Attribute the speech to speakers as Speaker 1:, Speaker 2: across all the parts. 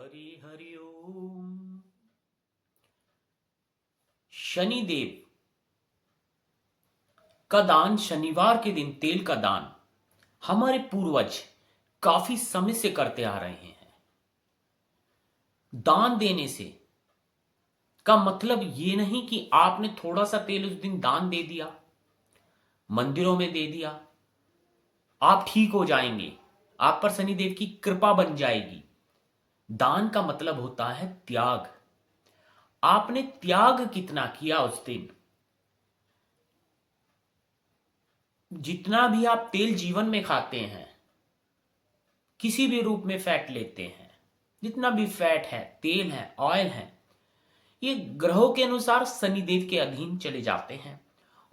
Speaker 1: हरि हरि ओम। शनिदेव का दान, शनिवार के दिन तेल का दान हमारे पूर्वज काफी समय से करते आ रहे हैं। दान देने से का मतलब ये नहीं कि आपने थोड़ा सा तेल उस दिन दान दे दिया, मंदिरों में दे दिया, आप ठीक हो जाएंगे, आप पर शनिदेव की कृपा बन जाएगी। दान का मतलब होता है त्याग। आपने त्याग कितना किया उस दिन। जितना भी आप तेल जीवन में खाते हैं, किसी भी रूप में फैट लेते हैं, जितना भी फैट है, तेल है, ऑयल है, ये ग्रहों के अनुसार शनिदेव के अधीन चले जाते हैं।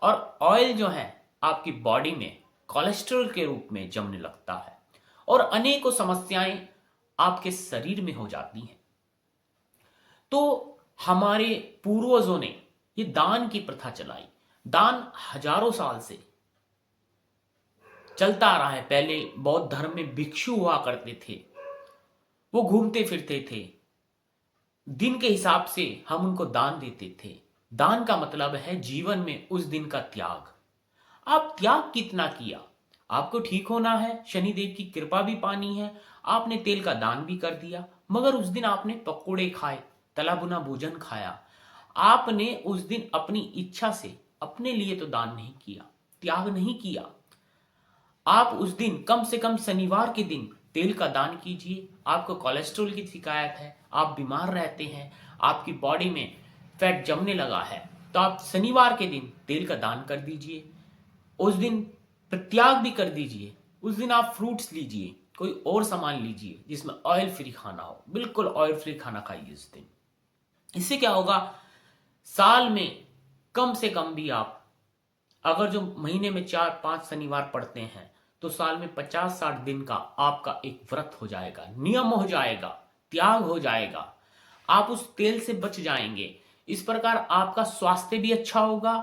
Speaker 1: और ऑयल जो है आपकी बॉडी में कोलेस्ट्रॉल के रूप में जमने लगता है और अनेकों समस्याएं आपके शरीर में हो जाती हैं। तो हमारे पूर्वजों ने ये दान की प्रथा चलाई। दान हजारों साल से चलता आ रहा है। पहले बौद्ध धर्म में भिक्षु हुआ करते थे, वो घूमते फिरते थे, दिन के हिसाब से हम उनको दान देते थे। दान का मतलब है जीवन में उस दिन का त्याग। आप त्याग कितना किया। आपको ठीक होना है, शनिदेव की कृपा भी पानी है, आपने तेल का दान भी कर दिया, मगर उस दिन आपने पकोड़े खाए, तला भुना भोजन खाया। आपने उस दिन अपनी इच्छा से अपने लिए तो दान नहीं किया, त्याग नहीं किया। आप उस दिन कम से कम शनिवार के दिन तेल का दान कीजिए। आपको कोलेस्ट्रॉल की शिकायत है, आप बीमार रहते हैं, आपकी बॉडी में फैट जमने लगा है, तो आप शनिवार के दिन तेल का दान कर दीजिए। उस दिन प्रत्याग भी कर दीजिए। उस दिन आप फ्रूट्स लीजिए, कोई और सामान लीजिए जिसमें ऑयल फ्री खाना हो, बिल्कुल ऑयल फ्री खाना खाइए उस दिन। इससे क्या होगा, साल में कम से कम भी आप अगर जो महीने में 4-5 शनिवार पड़ते हैं तो साल में 50-60 दिन का आपका एक व्रत हो जाएगा, नियम हो जाएगा, त्याग हो जाएगा। आप उस तेल से बच जाएंगे। इस प्रकार आपका स्वास्थ्य भी अच्छा होगा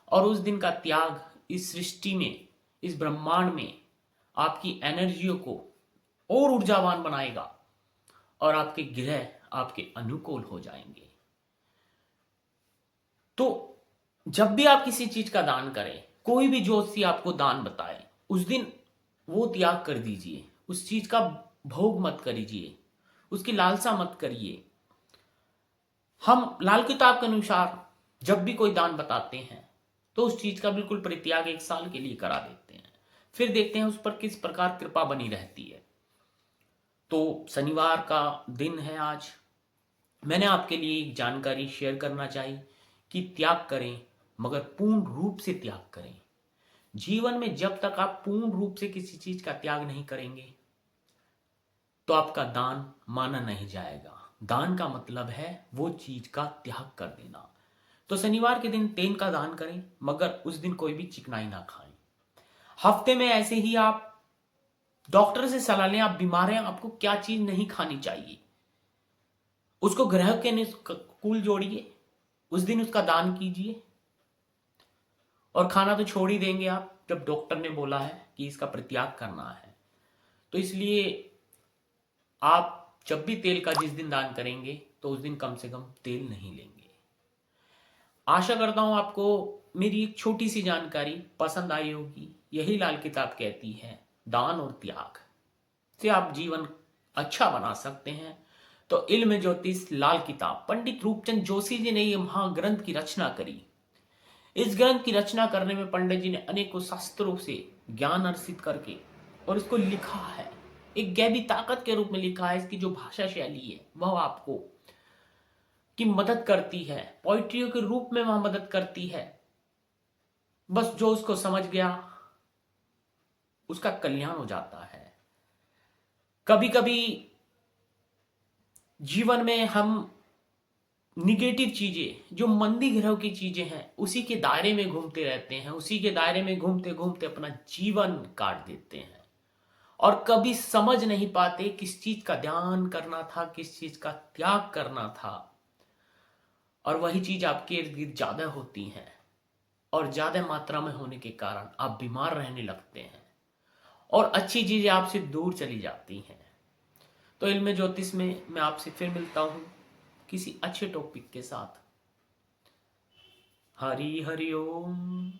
Speaker 1: और उस दिन का त्याग इस सृष्टि में, इस ब्रह्मांड में आपकी एनर्जियों को और ऊर्जावान बनाएगा और आपके ग्रह आपके अनुकूल हो जाएंगे। तो जब भी आप किसी चीज का दान करें, कोई भी ज्योतिषी आपको दान बताए, उस दिन वो त्याग कर दीजिए। उस चीज का भोग मत करिए, उसकी लालसा मत करिए। हम लाल किताब के अनुसार जब भी कोई दान बताते हैं तो उस चीज का बिल्कुल परित्याग 1 साल के लिए करा देते हैं, फिर देखते हैं उस पर किस प्रकार कृपा बनी रहती है। तो शनिवार का दिन है आज। मैंने आपके लिए एक जानकारी शेयर करना चाहिए कि त्याग करें, मगर पूर्ण रूप से त्याग करें। जीवन में जब तक आप पूर्ण रूप से किसी चीज का त्याग नहीं करेंगे तो आपका दान माना नहीं जाएगा। दान का मतलब है वो चीज का त्याग कर देना। तो शनिवार के दिन तेल का दान करें, मगर उस दिन कोई भी चिकनाई ना खाएं। हफ्ते में ऐसे ही आप डॉक्टर से सलाह लें, आप बीमार हैं, आपको क्या चीज नहीं खानी चाहिए, उसको ग्रह के अनुकूल जोड़िए, उस दिन उसका दान कीजिए। और खाना तो छोड़ ही देंगे आप जब डॉक्टर ने बोला है कि इसका परित्याग करना है। तो इसलिए आप जब भी तेल का जिस दिन दान करेंगे तो उस दिन कम से कम तेल नहीं लेंगे। आशा करता हूं आपको मेरी एक छोटी सी जानकारी पसंद आई होगी। यही लाल किताब कहती है, दान और त्याग से आप जीवन अच्छा बना सकते हैं। तो इल्म ज्योतिष लाल किताब, पंडित रूपचंद जोशी जी ने यह महाग्रंथ की रचना करी। इस ग्रंथ की रचना करने में पंडित जी ने अनेकों शास्त्रों से ज्ञान अर्जित करके और इसको लिखा है, एक गैबी ताकत के रूप में लिखा है। इसकी जो भाषा शैली है वह आपको की मदद करती है, पोइट्रियों के रूप में वह मदद करती है। बस जो उसको समझ गया उसका कल्याण हो जाता है। कभी कभी जीवन में हम निगेटिव चीजें, जो मंदी ग्रह की चीजें हैं, उसी के दायरे में घूमते रहते हैं, उसी के दायरे में घूमते घूमते अपना जीवन काट देते हैं और कभी समझ नहीं पाते किस चीज का ध्यान करना था, किस चीज का त्याग करना था। और वही चीज आपके इर्द गिर्द ज्यादा होती है और ज्यादा मात्रा में होने के कारण आप बीमार रहने लगते हैं और अच्छी चीजें आपसे दूर चली जाती हैं। तो इल्म ज्योतिष में मैं आपसे फिर मिलता हूँ किसी अच्छे टॉपिक के साथ। हरि हरि ओम।